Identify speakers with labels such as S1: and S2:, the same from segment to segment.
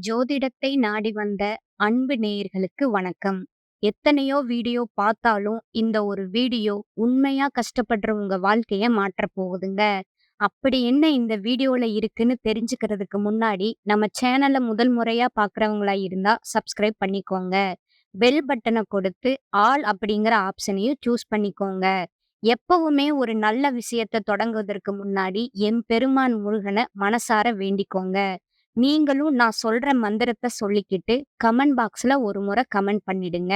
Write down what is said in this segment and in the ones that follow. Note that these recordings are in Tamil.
S1: ஜோதிடத்தை நாடி வந்த அன்பு நேயர்களுக்கு வணக்கம். எத்தனையோ வீடியோ பார்த்தாலும், இந்த ஒரு வீடியோ உண்மையா கஷ்டப்படுறவங்க வாழ்க்கைய மாற்றப் போகுதுங்க. அப்படி என்ன இந்த வீடியோல இருக்குன்னு தெரிஞ்சுக்கிறதுக்கு முன்னாடி, நம்ம சேனல முதல் முறையா பார்க்குறவங்களா இருந்தா சப்ஸ்கிரைப் பண்ணிக்கோங்க. பெல் பட்டன கொடுத்து, ஆல் அப்படிங்கிற ஆப்ஷனையும் சூஸ் பண்ணிக்கோங்க. எப்பவுமே ஒரு நல்ல விஷயத்த தொடங்குவதற்கு முன்னாடி, எம்பெருமான் முருகன மனசார வேண்டிக்கோங்க. நீங்களும் நான் சொல்ற மந்திரத்த சொல்லிக்கிட்டு, கமெண்ட் பாக்ஸ்ல ஒரு முறை கமெண்ட் பண்ணிடுங்க.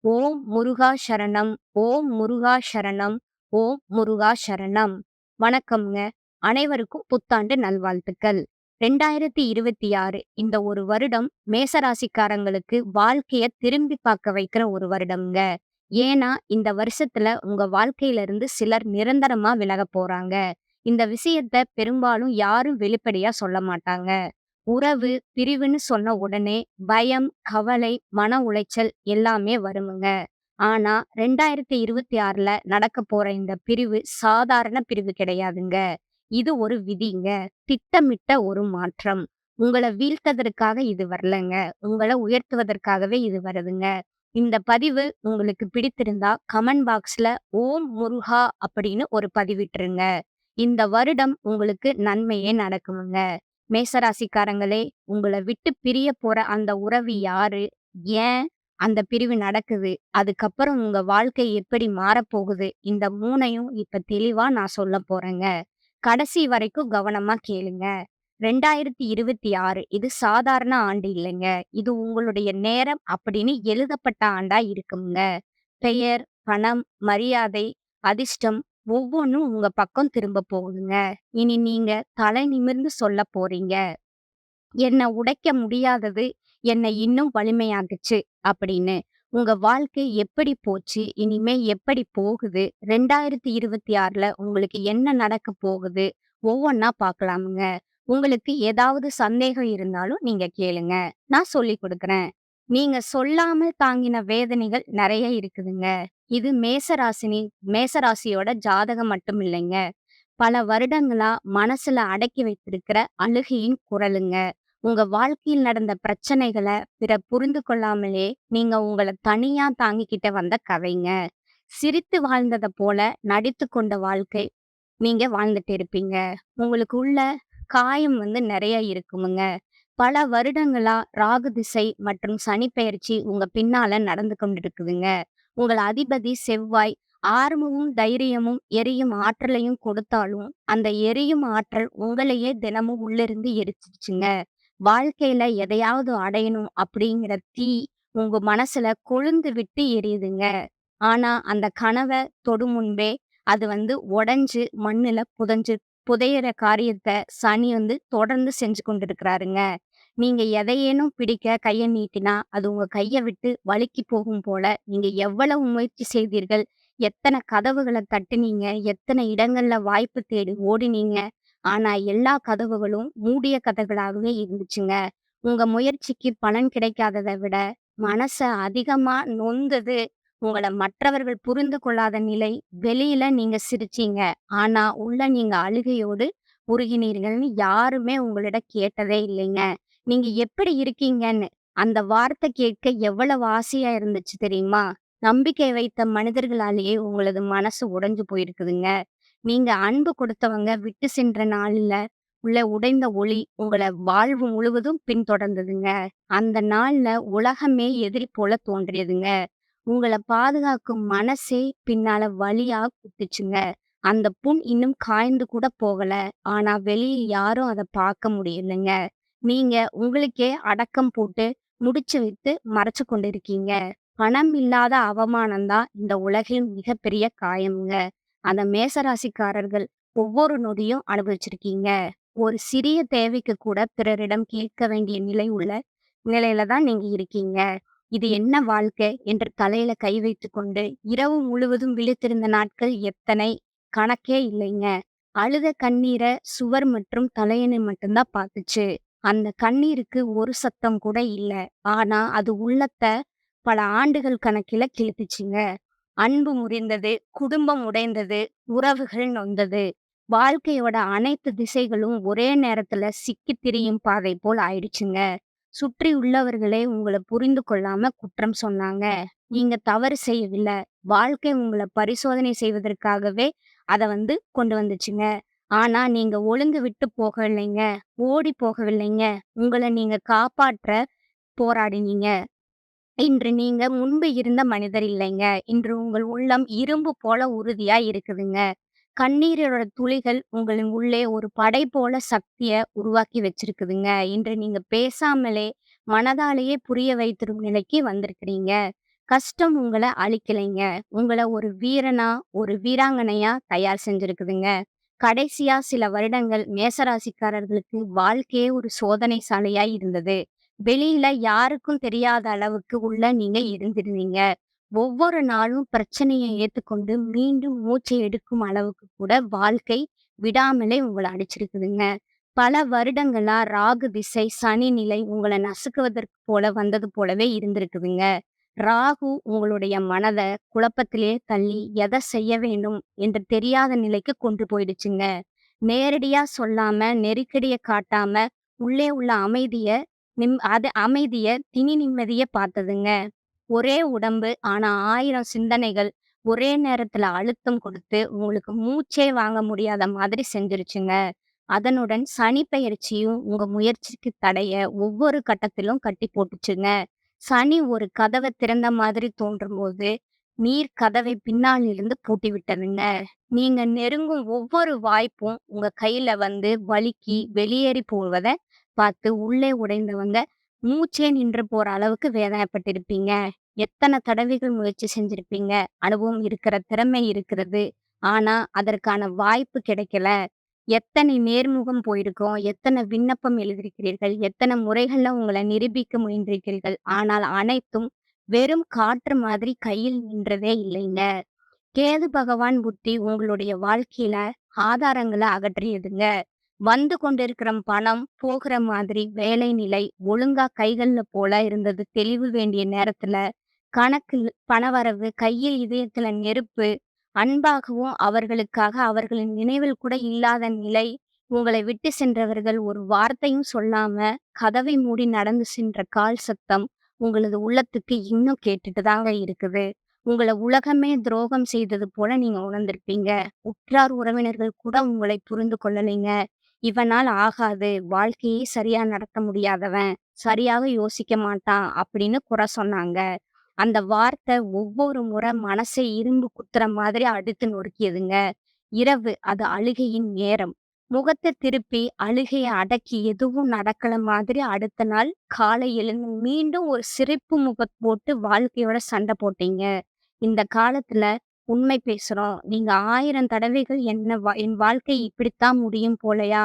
S1: ஓம் முருகா சரணம், ஓம் முருகா சரணம், ஓம் முருகா சரணம். வணக்கம்ங்க. அனைவருக்கும் புத்தாண்டு நல்வாழ்த்துக்கள். 2026 இந்த ஒரு வருடம் மேசராசிக்காரங்களுக்கு வாழ்க்கைய திரும்பி பார்க்க வைக்கிற ஒரு வருடம்ங்க. ஏன்னா, இந்த வருஷத்துல உங்க வாழ்க்கையில இருந்து சிலர் நிரந்தரமா விலகப் போறாங்க. இந்த விஷயத்த பெரும்பாலும் யாரும் வெளிப்படையா சொல்ல மாட்டாங்க. உறவு, பிரிவுன்னு சொன்ன உடனே பயம், கவலை, மன உளைச்சல் எல்லாமே வருமுங்க. ஆனா 2026ல நடக்கப் போற இந்த பிரிவு சாதாரண பிரிவு கிடையாதுங்க. இது ஒரு விதிங்க. திட்டமிட்ட ஒரு மாற்றம். உங்கள வீழ்த்ததற்காக இது வரலங்க. உங்கள உயர்த்துவதற்காகவே இது வருதுங்க. இந்த பதிவு உங்களுக்கு பிடித்திருந்தா கமெண்ட் பாக்ஸ்ல ஓம் முருகா அப்படின்னு ஒரு பதிவிட்டுருங்க. இந்த வருடம் உங்களுக்கு நன்மையே நடக்குமுங்க. மேசராசிக்காரங்களே, உங்கள விட்டு பிரிய போற அந்த உறவு யாரு? ஏன் அந்த பிரிவு நடக்குது? அதுக்கப்புறம் உங்க வாழ்க்கை எப்படி மாறப்போகுது? இந்த 3யும் இப்ப தெளிவா நான் சொல்லப் போறேங்க. கடைசி வரைக்கும் கவனமா கேளுங்க. 2026 இது சாதாரண ஆண்டு இல்லைங்க. இது உங்களுடைய நேரம் அப்படின்னு எழுதப்பட்ட ஆண்டா இருக்குங்க. பெயர், பணம், மரியாதை, அதிர்ஷ்டம் ஒவ்வொன்னும் உங்க பக்கம் திரும்ப போகுதுங்க. இனி நீங்க தலை நிமிர்ந்து சொல்லப் போறீங்க. என்ன உடைக்க முடியாதது என்னை இன்னும் வலிமையாக்குச்சு அப்படின்னு. உங்க வாழ்க்கை எப்படி போச்சு? இனிமே எப்படி போகுது? 2026ல உங்களுக்கு என்ன நடக்கப் போகுது? ஒவ்வொன்னா பார்க்கலாமுங்க. உங்களுக்கு ஏதாவது சந்தேகம் இருந்தாலும் நீங்க கேளுங்க. நான் சொல்லிக் குடுக்குறேன். நீங்க சொல்லாமல் தாங்கின வேதனைகள் நெறைய இருக்குதுங்க. இது மேசராசியோட ஜாதகம் மட்டும் இல்லைங்க. பல வருடங்களா மனசுல அடக்கி வைத்திருக்கிற அழுகையின் குரலுங்க. உங்க வாழ்க்கையில் நடந்த பிரச்சனைகள பிறர் புரிந்து கொள்ளாமலே நீங்க உங்கள தனியா தாங்கிக்கிட்டு வந்த கதைங்க. சிரித்து வாழ்ந்தத போல நடித்துக் கொண்ட வாழ்க்கை நீங்க வாழ்ந்துட்டு இருப்பீங்க. உங்களுக்கு உள்ள காயம் நெறைய இருக்குமுங்க. பல வருடங்களா ராகு திசை மற்றும் சனி பெயர்ச்சி உங்க பின்னால நடந்து கொண்டிருக்குதுங்க. உங்கள் அதிபதி செவ்வாய் ஆர்வமும், தைரியமும், எரியும் ஆற்றலையும் கொடுத்தாலும், அந்த எரியும் ஆற்றல் உங்களையே தினமும் உள்ளிருந்து எரிச்சிருச்சுங்க. வாழ்க்கையில எதையாவது அடையணும் அப்படிங்கிற தீ உங்க மனசுல கொழுந்து விட்டு எரியுதுங்க. ஆனா அந்த கனவ தொடும் முன்பே அது உடைஞ்சு மண்ணுல புதையிற காரியத்த சனி தொடர்ந்து செஞ்சு கொண்டிருக்கிறாருங்க. நீங்க எதையேனும் பிடிக்க கைய நீட்டினா, அது உங்க கைய விட்டு வழுக்கி போகும் போல, நீங்க எவ்வளவு முயற்சி செய்தீர்கள்? எத்தன கதவுகள தட்டுனீங்க? எத்தன இடங்கள்ல வாய்ப்பு தேடி ஓடினீங்க? ஆனா எல்லா கதவுகளும் மூடிய கதவுகளாகவே இருந்துச்சுங்க. உங்க முயற்சிக்கு பலன் கிடைக்காதத விட, மனச அதிகமா நொந்தது உங்கள மற்றவர்கள் புரிந்து கொள்ளாத நிலை. வெளியில நீங்க சிரிச்சீங்க. ஆனா உள்ள நீங்க அழுகையோடு உருகினீர்கள்ன்னு யாருமே உங்களிடம் கேட்டதே இல்லைங்க. நீங்க எப்படி இருக்கீங்கன்னு அந்த வார்த்தை கேட்க எவ்வளவு ஆசையா இருந்துச்சு தெரியுமா? நம்பிக்கை வைத்த மனிதர்களாலேயே உங்களது மனசு உடைஞ்சு போயிருக்குதுங்க. நீங்க அன்பு கொடுத்தவங்க விட்டு சென்ற நாள்ல உள்ள உடைந்த ஒளி உங்கள வாழ்வு முழுவதும் பின்தொடர்ந்ததுங்க. அந்த நாள்ல உலகமே எதிரி போல தோன்றியதுங்க. உங்கள பாதுகாக்கும் மனசே பின்னால வலியா குத்துச்சுங்க. அந்த புண் இன்னும் காய்ந்து கூட போகல. ஆனா வெளிய யாரும் அத பார்க்க முடியலங்க. நீங்க உங்களுக்கே அடக்கம் போட்டு முடிச்சு வைத்து மறைச்சு கொண்டிருக்கீங்க. பணம் இல்லாத அவமானம் தான் இந்த உலகின் மிகப்பெரிய காயம்ங்க. அந்த மேசராசிக்காரர்கள் ஒவ்வொரு நொடியும் அனுபவிச்சிருக்கீங்க. ஒரு சிறிய தேவைக்கு கூட பிறரிடம் கேட்க வேண்டிய நிலையில தான் நீங்க இருக்கீங்க. இது என்ன வாழ்க்கை என்று தலையில கை வைத்துக்கொண்டு இரவு முழுவதும் விழித்திருந்த நாட்கள் எத்தனை? கணக்கே இல்லைங்க. அழுத கண்ணீர சுவர் மற்றும் தலையணை மட்டும்தான் பார்த்துச்சு. அந்த கண்ணீருக்கு ஒரு சத்தம் கூட இல்ல. ஆனா அது உள்ளத்த பல ஆண்டுகள் கணக்கில கிழித்துச்சுங்க. அன்பு முறிந்தது, குடும்பம் உடைந்தது, உறவுகள் நொந்தது. வாழ்க்கையோட அனைத்து திசைகளும் ஒரே நேரத்துல சிக்கித் திரியும் பாதை போல் ஆயிடுச்சுங்க. சுற்றி உள்ளவர்களே உங்கள புரிந்து கொள்ளாம குற்றம் சொன்னாங்க. நீங்க தவறு செய்யவில்ல. வாழ்க்கை உங்கள பரிசோதனை செய்வதற்காகவே அத கொண்டு வந்துச்சுங்க. ஆனா நீங்க ஒழுங்கு விட்டு போகவில்லைங்க. ஓடி போகவில்லைங்க. உங்கள நீங்க காப்பாற்ற போராடினீங்க. இன்று நீங்க முன்பு இருந்த மனிதர் இல்லைங்க. இன்று உங்கள் உள்ளம் இரும்பு போல உறுதியா இருக்குதுங்க. கண்ணீரோட துளிகள் உங்களின் உள்ளே ஒரு படை போல சக்திய உருவாக்கி வச்சிருக்குதுங்க. இன்று நீங்க பேசாமலே, மனதாலேயே புரிய வைத்திரும் நிலைக்கு வந்திருக்கிறீங்க. கஷ்டம் உங்கள அழிக்கலைங்க. உங்கள ஒரு வீரனா, ஒரு வீராங்கனையா தயார் செஞ்சிருக்குதுங்க. கடைசியா சில வருடங்கள் மேசராசிக்காரர்களுக்கு வாழ்க்கையே ஒரு சோதனை சாலையா இருந்தது. வெளியில யாருக்கும் தெரியாத அளவுக்கு உள்ள நீங்க இருந்திருந்தீங்க. ஒவ்வொரு நாளும் பிரச்சனைய ஏத்துக்கொண்டு மீண்டும் மூச்சை எடுக்கும் அளவுக்கு கூட வாழ்க்கை விடாமலே உங்கள அடிச்சிருக்குதுங்க. பல வருடங்களா ராகு திசை, சனி நிலை உங்கள நசுக்குவதற்கு போல வந்தது போலவே இருந்திருக்குதுங்க. ராகு உங்களுடைய மனத குழப்பத்திலே தள்ளி எத செய்ய வேண்டும் என்று தெரியாத நிலைக்கு கொண்டு போயிடுச்சுங்க. நேரடியா சொல்லாம, நெருக்கடிய காட்டாம, உள்ளே உள்ள அமைதிய திணி நிம்மதிய பார்த்ததுங்க. ஒரே உடம்பு. ஆனா 1000 சிந்தனைகள் ஒரே நேரத்துல அழுத்தம் கொடுத்து, உங்களுக்கு மூச்சே வாங்க முடியாத மாதிரி செஞ்சுருச்சுங்க. அதனுடன் சனி பெயர்ச்சியும் உங்க முயற்சிக்கு தடைய ஒவ்வொரு கட்டத்திலும் கட்டி போட்டுச்சுங்க. சனி ஒரு கதவ திறந்த மாதிரி தோன்றும்போது, நீர் கதவை பின்னாலிருந்து பூட்டி விட்டதுங்க. நீங்க நெருங்கும் ஒவ்வொரு வாய்ப்பும் உங்க கையில வழுக்கி வெளியேறி போவத பார்த்து உள்ளே உடைந்தவங்க மூச்சே நின்று போற அளவுக்கு வேதனைப்பட்டிருப்பீங்க. எத்தன தடவைகள் முயற்சி செஞ்சிருப்பீங்க. அனுபவம் இருக்கிற திறமை இருக்கிறது. ஆனா, அதற்கான வாய்ப்பு கிடைக்கல. எத்தனை நேர்முகம் போயிருக்கோம். எத்தன விண்ணப்பம் எழுதியிருக்கிறீர்கள். எத்தன முறைகள்ல உங்கள நிரூபிக்க முயன்றிருக்கிறீர்கள். ஆனால் அனைத்தும் வெறும் காற்று மாதிரி கையில் நின்றதே இல்லைங்க. கேது பகவான் புத்தி உங்களுடைய வாழ்க்கையில ஆதாரங்கள அகற்றியதுங்க. வந்து கொண்டிருக்கிற பணம் போகிற மாதிரி வேலை நிலை ஒழுங்கா கைகள்ல போல இருந்தது. தெளிவு வேண்டிய நேரத்துல கணக்கில் பணவரவு, கையில் இதயத்துல நெருப்பு, அன்பாகவும் அவர்களுக்காக அவர்களின் நினைவில் கூட இல்லாத நிலை. உங்களை விட்டு சென்றவர்கள் ஒரு வார்த்தையும் சொல்லாம கதவை மூடி நடந்து சென்ற கால் சத்தம் உங்களது உள்ளத்துக்கு இன்னும் கேட்டுட்டு தாங்க இருக்குது. உங்கள உலகமே துரோகம் செய்தது போல நீங்க உணர்ந்திருப்பீங்க. உற்றார் உறவினர்கள் கூட உங்களை புரிந்து கொள்ளலைங்க. இவனால் ஆகாது, வாழ்க்கையே சரியா நடத்த முடியாதவன், சரியாக யோசிக்க மாட்டான் அப்படின்னு குறை சொன்னாங்க. அந்த வார்த்தை ஒவ்வொரு முறை மனசை இரும்பு குத்துற மாதிரி அடித்து நொறுக்கியதுங்க. இரவு அது அழுகையின் நேரம். முகத்த திருப்பி அழுகைய அடக்கி எதுவும் நடக்கல மாதிரி அடுத்த நாள் காலை எழுந்து மீண்டும் ஒரு சிரிப்பு முகம் போட்டு வாழ்க்கையோட சண்டை போட்டீங்க. இந்த காலத்துல உண்மை பேசுறோம். நீங்க 1000 தடவைகள் என் வாழ்க்கை இப்படித்தான் முடியும் போலயா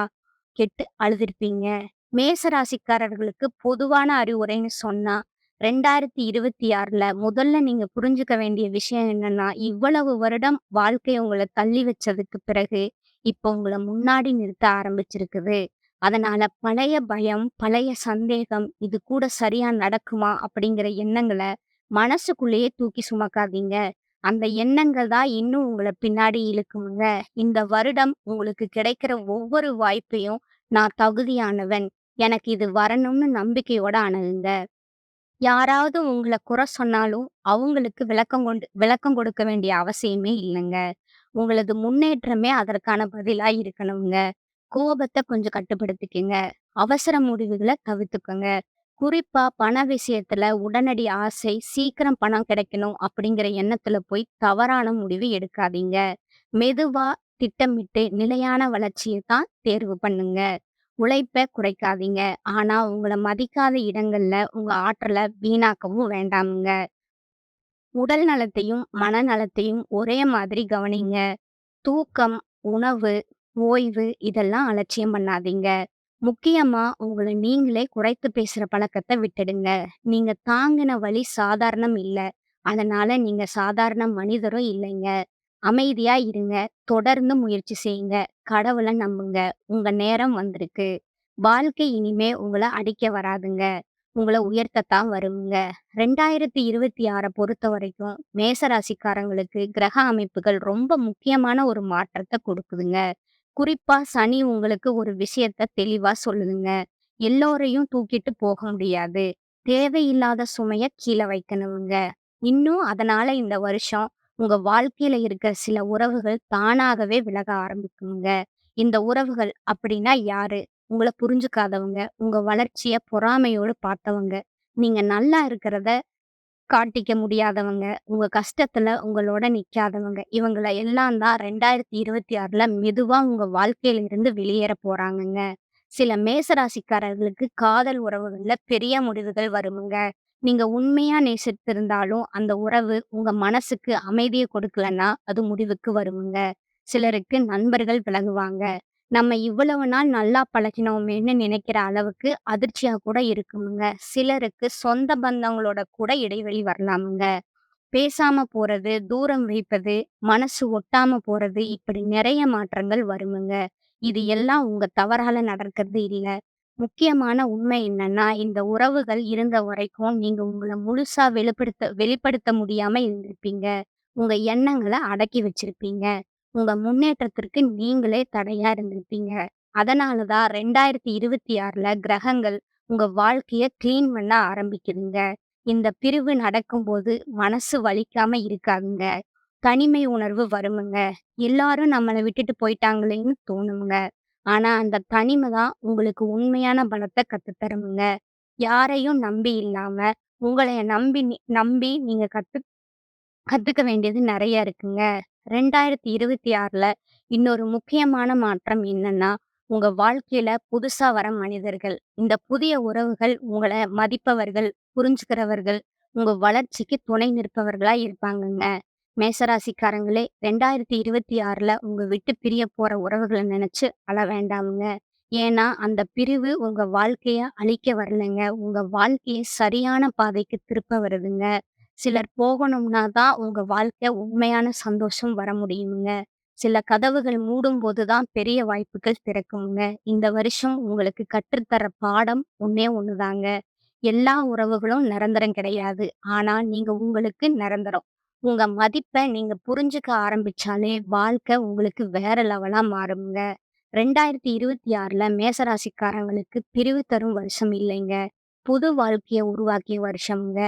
S1: கெட்டு அழுதுருப்பீங்க. மேச ராசிக்காரர்களுக்கு பொதுவான அறிவுரைன்னு சொன்னா, 2026ல முதல்ல நீங்க புரிஞ்சுக்க வேண்டிய விஷயம் என்னன்னா, இவ்வளவு வருடம் வாழ்க்கை உங்கள தள்ளி வச்சதுக்கு பிறகு, இப்போ உங்கள முன்னாடி நிறுத்த ஆரம்பிச்சிருக்குது. அதனால பழைய பயம், பழைய சந்தேகம், இது கூட சரியா நடக்குமா? அப்படிங்கிற எண்ணங்கள மனசுக்குள்ளேயே தூக்கி சுமக்காதீங்க. அந்த எண்ணங்கள் தான் இன்னும் உங்கள பின்னாடி இழுக்குமுங்க. இந்த வருடம் உங்களுக்கு கிடைக்கிற ஒவ்வொரு வாய்ப்பையும் நான் தகுதியானவன். எனக்கு இது வரணும்னு நம்பிக்கையோட அணுகுங்க. யாராவது உங்கள குறை சொன்னாலும், அவங்களுக்கு விளக்கம் கொடுக்க வேண்டிய அவசியமே இல்லங்க. உங்களது முன்னேற்றமே அதற்கான பதிலா இருக்கணுங்க. கோபத்த கொஞ்சம் கட்டுப்படுத்திக்கங்க. அவசர முடிவுகள தவிர்த்துக்கங்க. குறிப்பா பண விஷயத்துல உடனடி ஆசை, சீக்கிரம் பணம் கிடைக்கணும் அப்படிங்கிற எண்ணத்துல போய் தவறான முடிவு எடுக்காதீங்க. மெதுவா திட்டமிட்டு நிலையான வளர்ச்சிய தான் தேர்வு பண்ணுங்க. உழைப்ப குறைக்காதீங்க. ஆனா உங்கள மதிக்காத இடங்கள்ல உங்க ஆற்றல வீணாக்கவும் வேண்டாமுங்க. உடல் நலத்தையும், மனநலத்தையும் ஒரே மாதிரி கவனிங்க. தூக்கம், உணவு, ஓய்வு இதெல்லாம் அலட்சியம் பண்ணாதீங்க. முக்கியமா உங்கள நீங்களே குறைத்து பேசுற பழக்கத்த விட்டுடுங்க. நீங்க தாங்கின வலி சாதாரணம் இல்ல. அதனால நீங்க சாதாரண மனிதரும் இல்லைங்க. அமைதியா இருங்க. தொடர்ந்து முயற்சி செய்யுங்க. கடவுள நம்புங்க. உங்க நேரம் வந்திருக்கு. வாழ்க்கை இனிமே உங்கள அடிக்க வராதுங்க. உங்கள உயர்த்தத்தான் வருங்க. 2026 பொறுத்தவரைக்கும் மேச ராசிக்காரங்களுக்கு கிரக அமைப்புகள் ரொம்ப முக்கியமான ஒரு மாற்றத்த குடுக்குதுங்க. குறிப்பா சனி உங்களுக்கு ஒரு விஷயத்த தெளிவா சொல்லுதுங்க. எல்லோரையும் தூக்கிட்டு போக முடியாது. தேவையில்லாத சுமைய கீழ வைக்கணுங்க. இன்னும் அதனால இந்த வருஷம் உங்க வாழ்க்கையில இருக்கிற சில உறவுகள் தானாகவே விலக ஆரம்பிக்குங்க. இந்த உறவுகள் அப்படின்னா யாரு? உங்கள புரிஞ்சுக்காதவங்க, உங்க வளர்ச்சிய பொறாமையோடு பார்த்தவங்க, நீங்க நல்லா இருக்கிறத காட்டிக்க முடியாதவங்க, உங்க கஷ்டத்துல உங்களோட நிக்காதவங்க. இவங்கள எல்லாம் தான் 2026ல மெதுவா உங்க வாழ்க்கையில இருந்து வெளியேற போறாங்கங்க. சில மேச ராசிக்காரர்களுக்கு காதல் உறவுகள்ல பெரிய முடிவுகள் வருமுங்க. நீங்க உண்மையா நேசித்திருந்தாலும், அந்த உறவு உங்க மனசுக்கு அமைதிய கொடுக்கலன்னா, அது முடிவுக்கு வருமுங்க. சிலருக்கு நண்பர்கள் விலகுவாங்க. நம்ம இவ்வளவு நாள் நல்லா பழகினோமேன்னு நினைக்கிற அளவுக்கு அதிர்ச்சியா கூட இருக்குமுங்க. சிலருக்கு சொந்த பந்தங்களோட கூட இடைவெளி வரலாமுங்க. பேசாம போறது, தூரம் வைப்பது, மனசு ஒட்டாம போறது, இப்படி நெறைய மாற்றங்கள் வருமுங்க. இது எல்லாம் உங்க தவறால நடக்கிறது இல்ல. முக்கியமான உண்மை என்னன்னா, இந்த உறவுகள் இருந்த வரைக்கும் நீங்க உங்கள முழுசா வெளிப்படுத்த முடியாம இருந்திருப்பீங்க. உங்க எண்ணங்கள அடக்கி வச்சிருப்பீங்க. உங்க முன்னேற்றத்திற்கு நீங்களே தடையா இருந்திருப்பீங்க. அதனால தான் 2026ல கிரகங்கள் உங்க வாழ்க்கைய கிளீன் பண்ண ஆரம்பிக்குதுங்க. இந்த பிரிவு நடக்கும்போது மனசு வலிக்காம இருக்காதுங்க. தனிமை உணர்வு வருமுங்க. எல்லாரும் நம்மள விட்டுட்டு போயிட்டாங்களேன்னு தோணுங்க. ஆனா அந்த தனிமை தான் உங்களுக்கு உண்மையான பலத்த கத்துத் தருமுங்க. யாரையும் நம்பி இல்லாம, உங்களைய நம்பி நீங்க கத்துக்க வேண்டியது நெறைய இருக்குங்க. 2026ல இன்னொரு முக்கியமான மாற்றம் என்னன்னா, உங்க வாழ்க்கையில புதுசா வர மனிதர்கள். இந்த புதிய உறவுகள் உங்கள மதிப்பவர்கள், புரிஞ்சுக்கிறவர்கள், உங்க வளர்ச்சிக்கு துணை நிற்பவர்களா இருப்பாங்கங்க. மேசராசிக்காரங்களே 2026ல உங்க விட்டு பிரிய போற உறவுகள நெனச்சு அழ வேண்டாம்ங்க. ஏன்னா, அந்த பிரிவு உங்க வாழ்க்கைய அழிக்க வரலங்க. உங்க வாழ்க்கைய சரியான பாதைக்கு திருப்ப வருதுங்க. சிலர் போகணும்னா தான் உங்க வாழ்க்கை உண்மையான சந்தோஷம் வர முடியுங்க. சில கதவுகள் மூடும்போது தான் பெரிய வாய்ப்புகள் திறக்குங்க. இந்த வருஷம் உங்களுக்கு கற்றுத்தர பாடம் ஒண்ணே ஒண்ணுதாங்க. எல்லா உறவுகளும் நிரந்தரம் கிடையாது. ஆனா நீங்க உங்களுக்கு நிரந்தரம். உங்க மதிப்ப நீங்க புரிஞ்சுக்க ஆரம்பிச்சாலே வாழ்க்கை உங்களுக்கு வேற லெவலா மாறுங்க. 2026ல மேசராசிக்காரங்களுக்கு பிரிவு தரும் வருஷம் இல்லைங்க. புது வாழ்க்கைய உருவாக்கிய வருஷம்ங்க.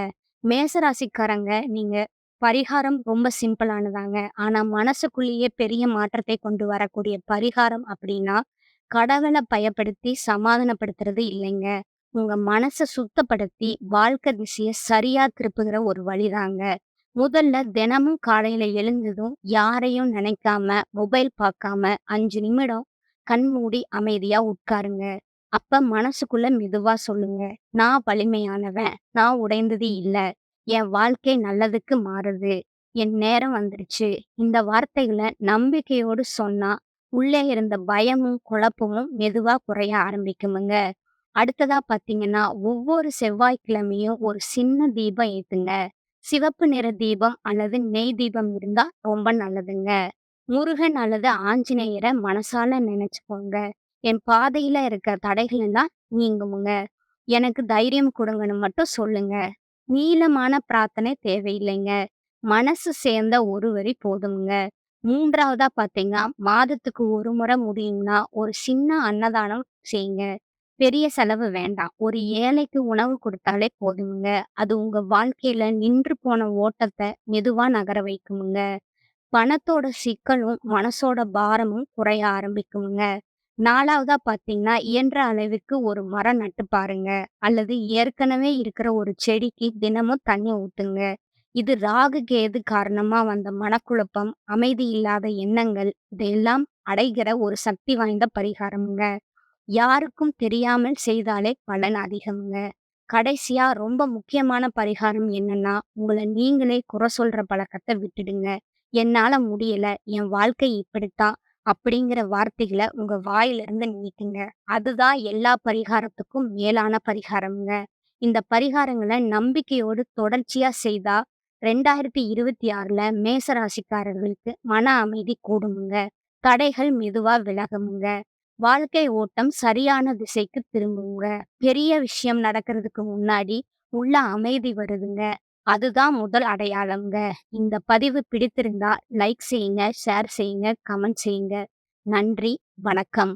S1: மேச ராசிக்காரங்க நீங்க பரிகாரம் ரொம்ப சிம்பிளானதாங்க. ஆனா மனசுக்குள்ளேயே பெரிய மாற்றத்தை கொண்டு வரக்கூடிய பரிகாரம் அப்படின்னா, கடவுள பயப்படுத்தி சமாதானப்படுத்துறது இல்லைங்க. உங்க மனச சுத்தப்படுத்தி வாழ்க்கை திசைய சரியா திருப்புகிற ஒரு வழிதாங்க. முதல்ல தினமும் காலையில எழுந்ததும் யாரையும் நினைக்காம, மொபைல் பார்க்காம 5 நிமிடம் கண் மூடி அமைதியா உட்காருங்க. அப்ப மனசுக்குள்ள மெதுவா சொல்லுங்க. நான் வலிமையானவன். நான் உடைந்தது இல்ல. என் வாழ்க்கை நல்லதுக்கு மாறுது. என் நேரம் வந்துருச்சு. இந்த வார்த்தைகள நம்பிக்கையோடு சொன்னா, உள்ளே இருந்த பயமும், குழப்பமும் மெதுவா குறைய ஆரம்பிக்குமுங்க. அடுத்ததா பார்த்தீங்கன்னா, ஒவ்வொரு செவ்வாய்க்கிழமையும் ஒரு சின்ன தீபம் ஏத்துங்க. சிவப்பு நிற தீபம் அல்லது நெய் தீபம் இருந்தா ரொம்ப நல்லதுங்க. முருகன் அல்லது ஆஞ்சநேயர மனசால நினைச்சுக்கோங்க. என் பாதையில இருக்க தடைகள் எல்லாம் நீங்குமுங்க. எனக்கு தைரியம் குடுங்கன்னு மட்டும் சொல்லுங்க. நீளமான பிரார்த்தனை தேவையில்லைங்க. மனசு சேர்ந்த ஒரு வரி போதும்ங்க. 3வதா பார்த்தீங்கன்னா, மாதத்துக்கு ஒரு முறை முடியும்னா, ஒரு சின்ன அன்னதானம் செய்யுங்க. பெரிய செலவு வேண்டாம். ஒரு ஏழைக்கு உணவு குடுத்தாலே போதும்ங்க. அது உங்க வாழ்க்கையில நின்று போன ஓட்டத்த மெதுவா நகர வைக்குமுங்க. பணத்தோட சிக்கலும், மனசோட பாரமும் குறைய ஆரம்பிக்குங்க. 4வதா பார்த்தீங்கன்னா, இயன்ற அளவுக்கு ஒரு மரம் நட்டு பாருங்க. அல்லது ஏற்கனவே இருக்கிற ஒரு செடிக்கு தினமும் தண்ணி ஊத்துங்க. இது ராகு, கேது காரணமா வந்த மனக்குழப்பம், அமைதி இல்லாத எண்ணங்கள் இதையெல்லாம் அடைகிற ஒரு சக்தி வாய்ந்த பரிகாரம்ங்க. யாருக்கும் தெரியாமல் செய்தாலே பலன் அதிகம்ங்க. கடைசியா ரொம்ப முக்கியமான பரிகாரம் என்னன்னா, உங்கள நீங்களே குறை சொல்ற பழக்கத்த விட்டுடுங்க. என்னால முடியல, என் வாழ்க்கை இப்படித்தான் அப்படிங்கிற வார்த்தைகள உங்க வாயிலிருந்து நீக்குங்க. அதுதான் எல்லா பரிகாரத்துக்கும் மேலான பரிகாரம்ங்க. இந்த பரிகாரங்கள நம்பிக்கையோடு தொடர்ச்சியா செய்தா 2026ல மேச ராசிக்காரர்களுக்கு மன அமைதி கூடுமுங்க. தடைகள் மெதுவா விலகுமுங்க. வாழ்க்கை ஓட்டம் சரியான திசைக்கு திரும்புங்க. பெரிய விஷயம் நடக்கிறதுக்கு முன்னாடி உள்ள அமைதி வருதுங்க. அதுதான் முதல் அடையாளம்ங்க. இந்த பதிவு பிடித்திருந்தா லைக் செய்யுங்க, ஷேர் செய்யுங்க, கமெண்ட் செய்யுங்க. நன்றி, வணக்கம்.